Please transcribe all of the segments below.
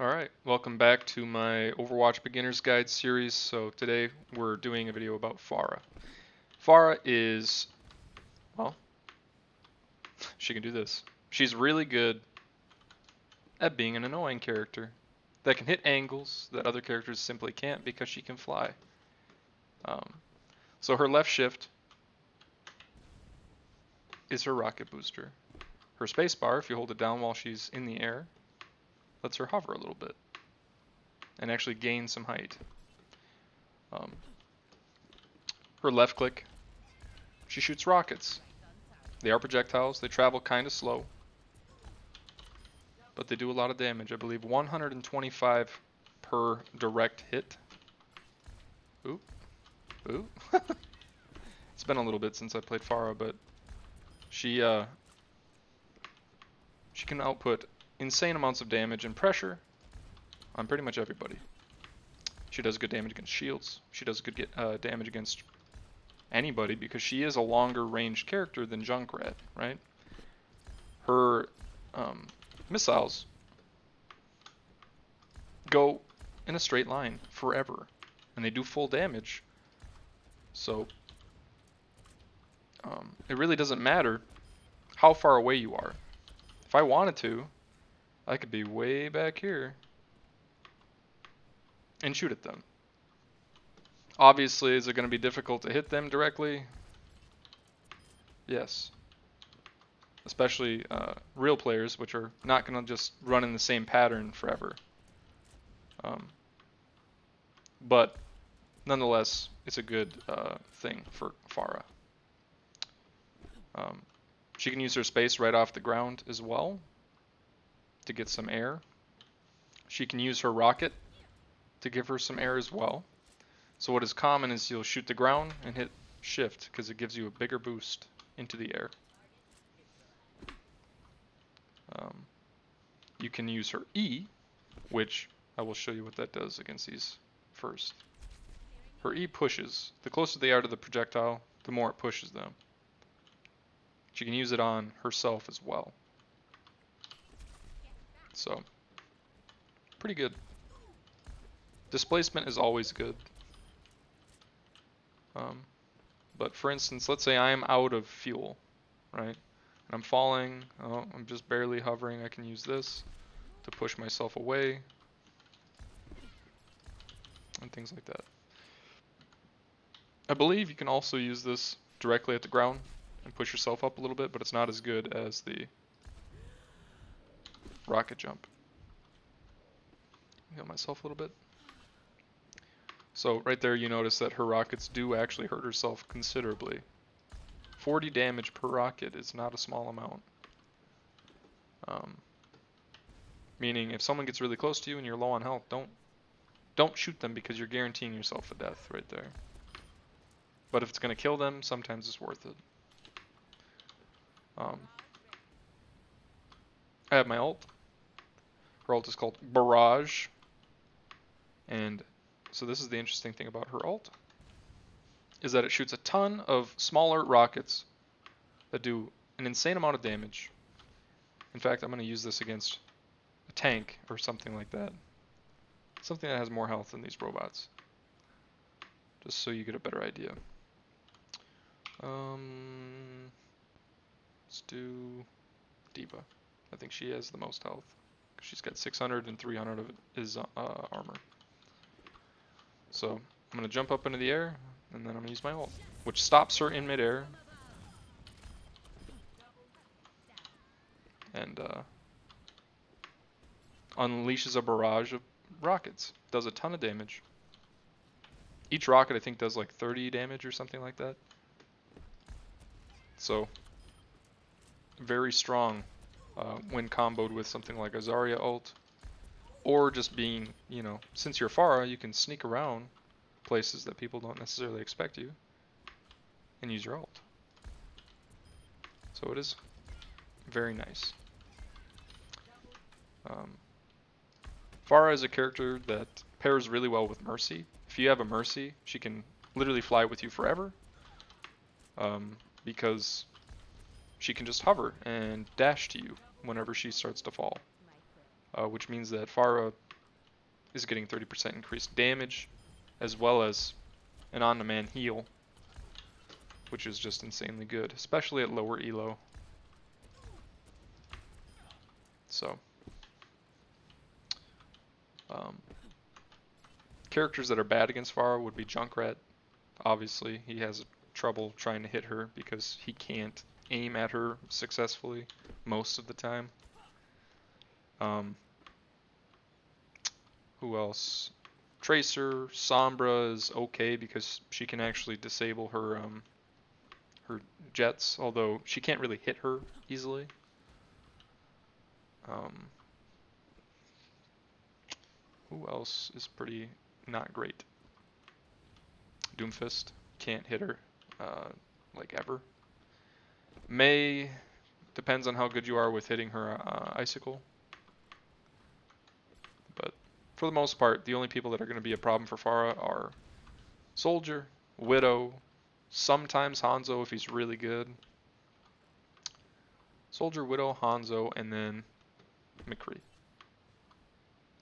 Alright, welcome back to my Overwatch Beginner's Guide series. So today we're doing a video about Pharah. Pharah is, well, she can do this. She's really good at being an annoying character that can hit angles that other characters simply can't because she can fly. Um, so her left shift is her rocket booster. Her spacebar, if you hold it down while she's in the air, lets her hover a little bit and actually gain some height. Um, her left click, she shoots rockets. They are projectiles, they travel kind of slow, but they do a lot of damage. I believe 125 per direct hit. Ooh, ooh. It's been a little bit since I played Pharah, but she can output insane amounts of damage and pressure on pretty much everybody. She does good damage against shields. She does good damage against anybody because she is a longer range character than Junkrat, right? Her missiles go in a straight line forever, and they do full damage. So it really doesn't matter how far away you are. If I wanted to, I could be way back here and shoot at them. Obviously, is it going to be difficult to hit them directly? Yes. Especially real players, which are not going to just run in the same pattern forever. But nonetheless, it's a good thing for Pharah. She can use her space right off the ground as well to get some air. She can use her rocket to give her some air as well. So what is common is you'll shoot the ground and hit shift because it gives you a bigger boost into the air. You can use her E, which I will show you what that does against these first. Her E pushes. The closer they are to the projectile, the more it pushes them. She can use it on herself as well. So, pretty good. Displacement is always good. But for instance, let's say I am out of fuel, right? And I'm falling, oh, I'm just barely hovering, I can use this to push myself away, and things like that. I believe you can also use this directly at the ground and push yourself up a little bit, but it's not as good as the rocket jump. Heal myself a little bit. So right there you notice that her rockets do actually hurt herself considerably. 40 damage per rocket is not a small amount. Meaning if someone gets really close to you and you're low on health, don't shoot them because you're guaranteeing yourself a death right there. But if it's going to kill them, sometimes it's worth it. I have my ult. Her ult is called Barrage. And so this is the interesting thing about her ult, is that it shoots a ton of smaller rockets that do an insane amount of damage. In fact, I'm going to use this against a tank or something like that. Something that has more health than these robots. Just so you get a better idea. Let's do D.Va. I think she has the most health. She's got 600 and 300 of it is armor. So I'm going to jump up into the air, and then I'm going to use my ult, which stops her in midair. And unleashes a barrage of rockets. Does a ton of damage. Each rocket I think does like 30 damage or something like that. So very strong when comboed with something like a Zarya ult. Or just being, you know, since you're Pharah, you can sneak around places that people don't necessarily expect you and use your ult. So it is very nice. Pharah is a character that pairs really well with Mercy. If you have a Mercy, she can literally fly with you forever because she can just hover and dash to you whenever she starts to fall. which means that Pharah is getting 30% increased damage, as well as an on-demand heal, which is just insanely good, especially at lower elo. So, characters that are bad against Pharah would be Junkrat. Obviously, he has trouble trying to hit her because he can't aim at her successfully most of the time. Who else? Tracer, Sombra is okay because she can actually disable her her jets, although she can't really hit her easily. Who else is pretty not great? Doomfist, can't hit her like ever. Mei, depends on how good you are with hitting her icicle. But for the most part, the only people that are going to be a problem for Pharah are Soldier, Widow, sometimes Hanzo if he's really good. Soldier, Widow, Hanzo, and then McCree.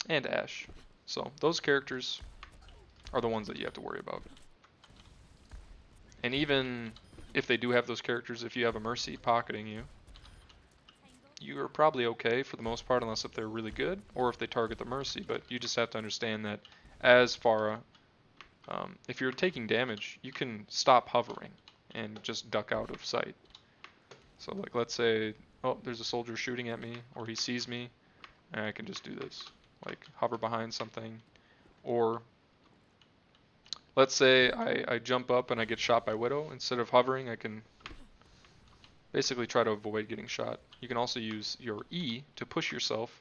And Ashe. So those characters are the ones that you have to worry about. And even if they do have those characters, if you have a Mercy pocketing you, you are probably okay for the most part, unless if they're really good or if they target the Mercy. But you just have to understand that as Pharah, if you're taking damage, you can stop hovering and just duck out of sight. So like, let's say, oh, there's a soldier shooting at me, or he sees me, and I can just do this, like hover behind something. Or let's say I jump up and I get shot by Widow. Instead of hovering, I can basically try to avoid getting shot. You can also use your E to push yourself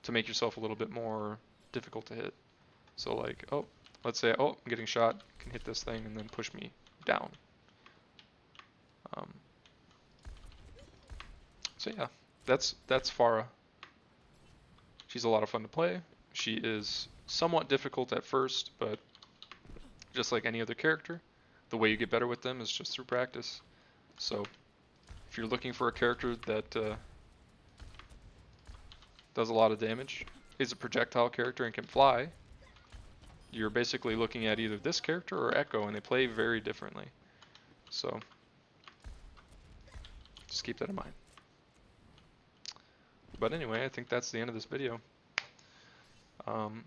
to make yourself a little bit more difficult to hit. So like, oh, let's say, oh, I'm getting shot, can hit this thing and then push me down. So yeah, that's Pharah. She's a lot of fun to play. She is somewhat difficult at first, but just like any other character, the way you get better with them is just through practice. So if you're looking for a character that does a lot of damage, is a projectile character and can fly, you're basically looking at either this character or Echo, and they play very differently. So just keep that in mind. But anyway, I think that's the end of this video. Trying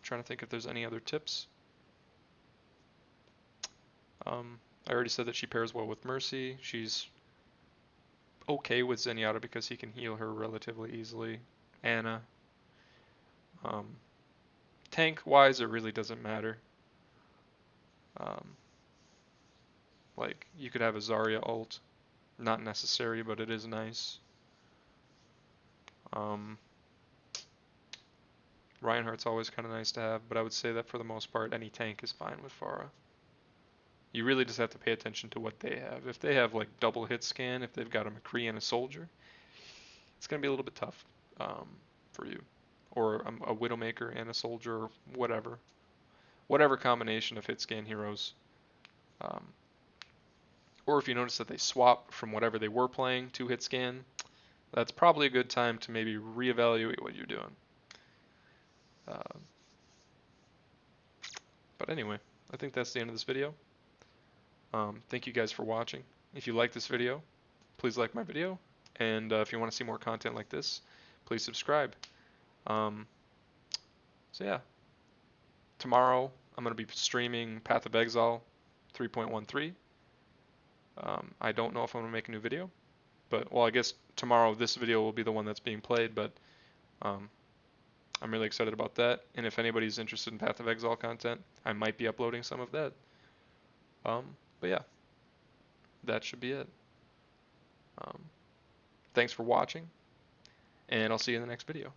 to think if there's any other tips. I already said that she pairs well with Mercy. She's okay with Zenyatta because he can heal her relatively easily. Ana. Tank-wise, it really doesn't matter. Like, you could have a Zarya ult. Not necessary, but it is nice. Reinhardt's always kind of nice to have, but I would say that for the most part, any tank is fine with Pharah. You really just have to pay attention to what they have. If they have like double hit scan, if they've got a McCree and a Soldier, it's going to be a little bit tough for you. Or a Widowmaker and a Soldier, or whatever. Whatever combination of hit scan heroes. Or if you notice that they swap from whatever they were playing to hit scan, that's probably a good time to maybe reevaluate what you're doing. But anyway, I think that's the end of this video. Thank you guys for watching. If you like this video, please like my video. And if you want to see more content like this, please subscribe. So yeah, tomorrow I'm going to be streaming Path of Exile 3.13. I don't know if I'm going to make a new video, but well, I guess tomorrow this video will be the one that's being played, but I'm really excited about that. And if anybody's interested in Path of Exile content, I might be uploading some of that. But yeah, that should be it. Thanks for watching, and I'll see you in the next video.